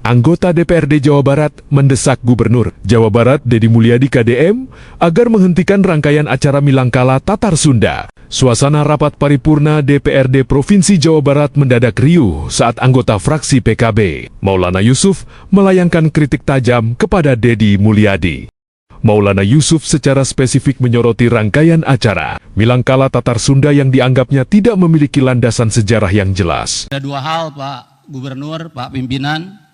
Anggota DPRD Jawa Barat mendesak Gubernur Jawa Barat Deddy Mulyadi KDM agar menghentikan rangkaian acara Milangkala Tatar Sunda. Suasana rapat paripurna DPRD Provinsi Jawa Barat mendadak riuh saat anggota fraksi PKB, Maulana Yusuf, melayangkan kritik tajam kepada Deddy Mulyadi. Maulana Yusuf secara spesifik menyoroti rangkaian acara Milangkala Tatar Sunda yang dianggapnya tidak memiliki landasan sejarah yang jelas. Ada dua hal, Pak Gubernur, Pak Pimpinan.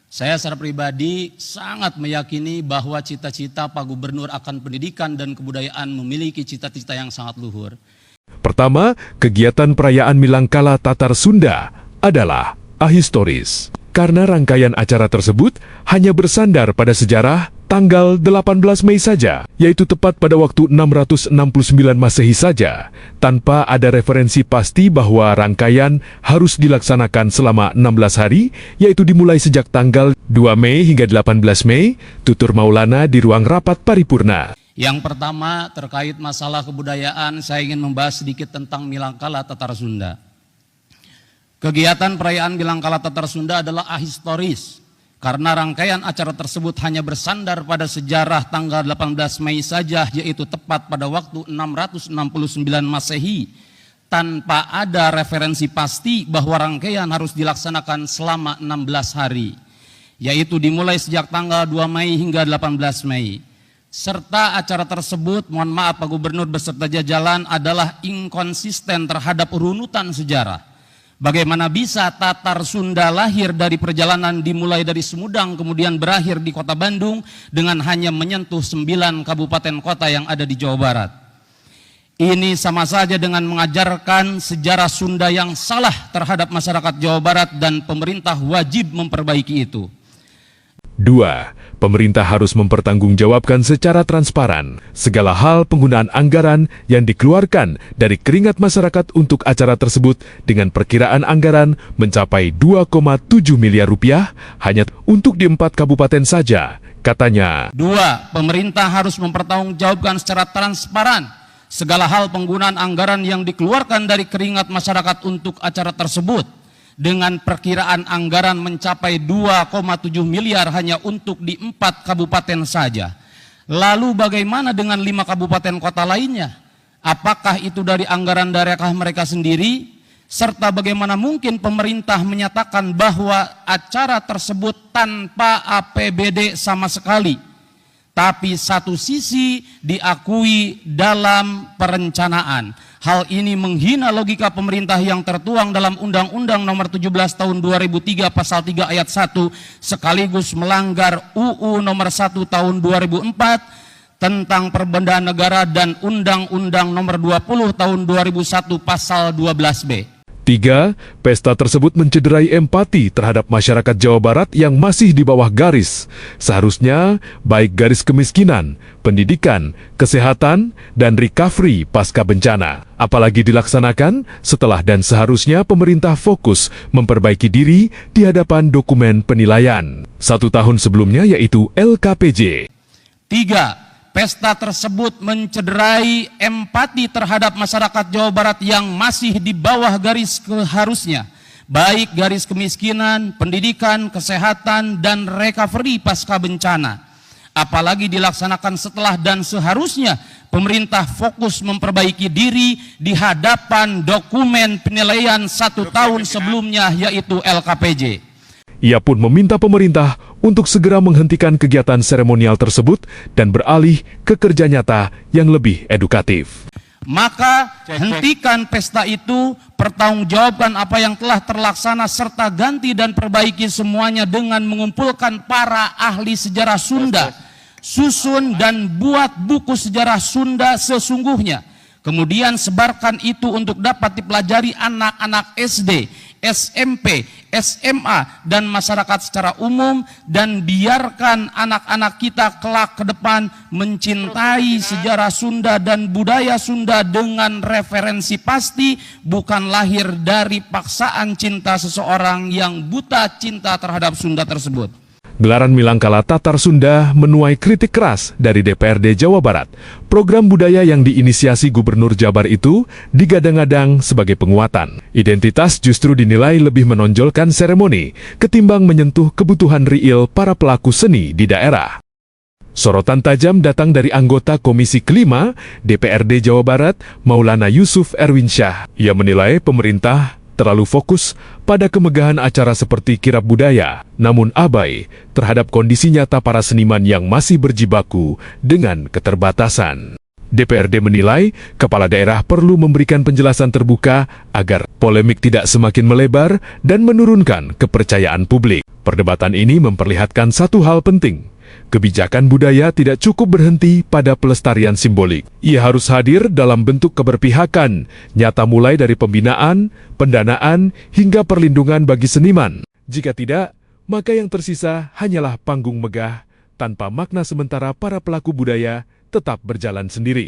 Saya secara pribadi sangat meyakini bahwa cita-cita Pak Gubernur akan pendidikan dan kebudayaan memiliki cita-cita yang sangat luhur. Pertama, kegiatan perayaan Milangkala Tatar Sunda adalah ahistoris. Karena rangkaian acara tersebut hanya bersandar pada sejarah tanggal 18 Mei saja, yaitu tepat pada waktu 669 Masehi saja, tanpa ada referensi pasti bahwa rangkaian harus dilaksanakan selama 16 hari, yaitu dimulai sejak tanggal 2 Mei hingga 18 Mei, tutur Maulana di ruang rapat paripurna. Yang pertama terkait masalah kebudayaan, saya ingin membahas sedikit tentang Milangkala Tatar Sunda. Kegiatan perayaan Milangkala Tatar Sunda adalah ahistoris, karena rangkaian acara tersebut hanya bersandar pada sejarah tanggal 18 Mei saja, yaitu tepat pada waktu 669 Masehi, tanpa ada referensi pasti bahwa rangkaian harus dilaksanakan selama 16 hari, yaitu dimulai sejak tanggal 2 Mei hingga 18 Mei. Serta acara tersebut, mohon maaf Pak Gubernur beserta jajaran, adalah inkonsisten terhadap runutan sejarah. Bagaimana bisa Tatar Sunda lahir dari perjalanan dimulai dari Sumedang kemudian berakhir di kota Bandung dengan hanya menyentuh 9 kabupaten kota yang ada di Jawa Barat. Ini sama saja dengan mengajarkan sejarah Sunda yang salah terhadap masyarakat Jawa Barat dan pemerintah wajib memperbaiki itu. 2. Pemerintah harus mempertanggungjawabkan secara transparan segala hal penggunaan anggaran yang dikeluarkan dari keringat masyarakat untuk acara tersebut dengan perkiraan anggaran mencapai 2,7 miliar rupiah hanya untuk di 4 kabupaten saja, katanya. 2. Pemerintah harus mempertanggungjawabkan secara transparan segala hal penggunaan anggaran yang dikeluarkan dari keringat masyarakat untuk acara tersebut dengan perkiraan anggaran mencapai 2,7 miliar hanya untuk di 4 kabupaten saja. Lalu bagaimana dengan 5 kabupaten kota lainnya? Apakah itu dari anggaran daerah mereka sendiri? Serta bagaimana mungkin pemerintah menyatakan bahwa acara tersebut tanpa APBD sama sekali, tapi satu sisi diakui dalam perencanaan. Hal ini menghina logika pemerintah yang tertuang dalam Undang-Undang Nomor 17 Tahun 2003 Pasal 3 Ayat 1 sekaligus melanggar UU Nomor 1 Tahun 2004 tentang Perbendaan Negara dan Undang-Undang Nomor 20 Tahun 2001 Pasal 12B. 3. Pesta tersebut mencederai empati terhadap masyarakat Jawa Barat yang masih di bawah garis. Seharusnya baik garis kemiskinan, pendidikan, kesehatan, dan recovery pasca bencana. Apalagi dilaksanakan setelah dan seharusnya pemerintah fokus memperbaiki diri di hadapan dokumen penilaian 1 tahun sebelumnya yaitu LKPJ. 3. Pesta tersebut mencederai empati terhadap masyarakat Jawa Barat yang masih di bawah garis keharusnya, baik garis kemiskinan, pendidikan, kesehatan, dan recovery pasca bencana. Apalagi dilaksanakan setelah dan seharusnya pemerintah fokus memperbaiki diri di hadapan dokumen penilaian 1 tahun sebelumnya yaitu LKPJ. Ia pun meminta pemerintah untuk segera menghentikan kegiatan seremonial tersebut dan beralih ke kerja nyata yang lebih edukatif. Maka hentikan pesta itu, pertanggungjawabkan apa yang telah terlaksana serta ganti dan perbaiki semuanya dengan mengumpulkan para ahli sejarah Sunda, susun dan buat buku sejarah Sunda sesungguhnya. Kemudian sebarkan itu untuk dapat dipelajari anak-anak SD, SMP, SMA, dan masyarakat secara umum, dan biarkan anak-anak kita kelak ke depan mencintai sejarah Sunda dan budaya Sunda dengan referensi pasti, bukan lahir dari paksaan cinta seseorang yang buta cinta terhadap Sunda tersebut. Gelaran Milangkala Tatar Sunda menuai kritik keras dari DPRD Jawa Barat. Program budaya yang diinisiasi Gubernur Jabar itu digadang-gadang sebagai penguatan. Identitas justru dinilai lebih menonjolkan seremoni ketimbang menyentuh kebutuhan real para pelaku seni di daerah. Sorotan tajam datang dari anggota Komisi Kelima DPRD Jawa Barat, Maulana Yusuf Erwinsyah. Ia menilai pemerintah terlalu fokus pada kemegahan acara seperti kirab budaya, namun abai terhadap kondisi nyata para seniman yang masih berjibaku dengan keterbatasan. DPRD menilai kepala daerah perlu memberikan penjelasan terbuka agar polemik tidak semakin melebar dan menurunkan kepercayaan publik. Perdebatan ini memperlihatkan satu hal penting. Kebijakan budaya tidak cukup berhenti pada pelestarian simbolik. Ia harus hadir dalam bentuk keberpihakan, nyata mulai dari pembinaan, pendanaan, hingga perlindungan bagi seniman. Jika tidak, maka yang tersisa hanyalah panggung megah, tanpa makna sementara para pelaku budaya tetap berjalan sendiri.